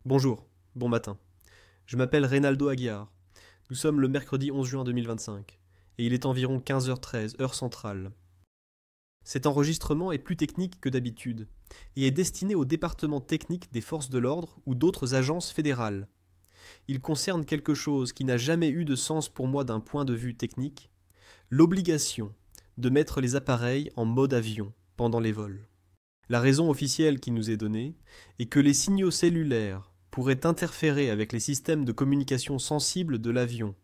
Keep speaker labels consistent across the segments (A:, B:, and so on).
A: Bonjour, bon matin. Je m'appelle Reynaldo Aguiar. Nous sommes le mercredi 11 juin 2025 et il est environ 15h13, heure centrale. Cet enregistrement est plus technique que d'habitude et est destiné au département technique des forces de l'ordre ou d'autres agences fédérales. Il concerne quelque chose qui n'a jamais eu de sens pour moi d'un point de vue technique, l'obligation de mettre les appareils en mode avion pendant les vols. La raison officielle qui nous est donnée est que les signaux cellulaires pourraient interférer avec les systèmes de communication sensibles de l'avion,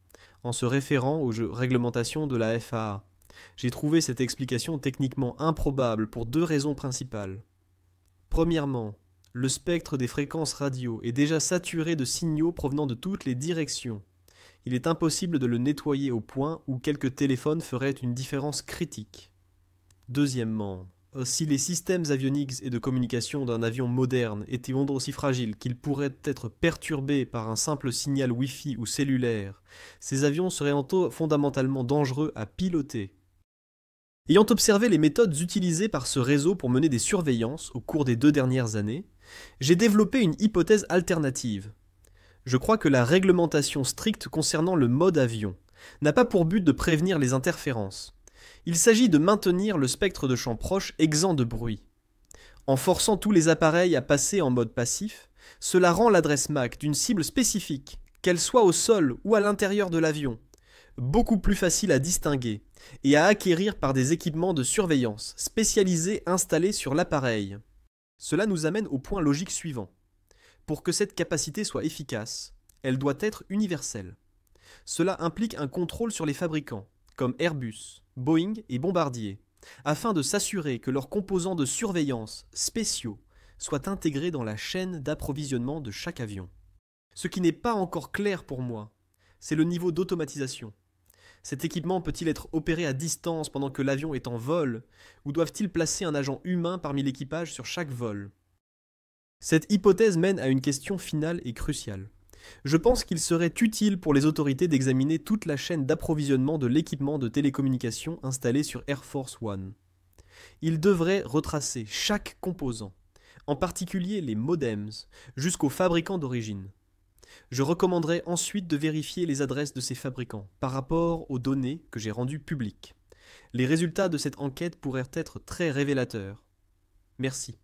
A: en se référant aux réglementations de la FAA. J'ai trouvé cette explication techniquement improbable pour deux raisons principales. Premièrement, le spectre des fréquences radio est déjà saturé de signaux provenant de toutes les directions. Il est impossible de le nettoyer au point où quelques téléphones feraient une différence critique. Deuxièmement, si les systèmes avioniques et de communication d'un avion moderne étaient aussi fragiles qu'ils pourraient être perturbés par un simple signal Wi-Fi ou cellulaire, ces avions seraient fondamentalement dangereux à piloter. Ayant observé les méthodes utilisées par ce réseau pour mener des surveillances au cours des 2 dernières années, j'ai développé une hypothèse alternative. Je crois que la réglementation stricte concernant le mode avion n'a pas pour but de prévenir les interférences. Il s'agit de maintenir le spectre de champ proche exempt de bruit. En forçant tous les appareils à passer en mode passif, cela rend l'adresse MAC d'une cible spécifique, qu'elle soit au sol ou à l'intérieur de l'avion, beaucoup plus facile à distinguer et à acquérir par des équipements de surveillance spécialisés installés sur l'appareil. Cela nous amène au point logique suivant. Pour que cette capacité soit efficace, elle doit être universelle. Cela implique un contrôle sur les fabricants, comme Airbus, Boeing et Bombardier, afin de s'assurer que leurs composants de surveillance spéciaux soient intégrés dans la chaîne d'approvisionnement de chaque avion. Ce qui n'est pas encore clair pour moi, c'est le niveau d'automatisation. Cet équipement peut-il être opéré à distance pendant que l'avion est en vol, ou doivent-ils placer un agent humain parmi l'équipage sur chaque vol ? Cette hypothèse mène à une question finale et cruciale. Je pense qu'il serait utile pour les autorités d'examiner toute la chaîne d'approvisionnement de l'équipement de télécommunication installé sur Air Force One. Ils devraient retracer chaque composant, en particulier les modems, jusqu'aux fabricants d'origine. Je recommanderais ensuite de vérifier les adresses de ces fabricants par rapport aux données que j'ai rendues publiques. Les résultats de cette enquête pourraient être très révélateurs. Merci.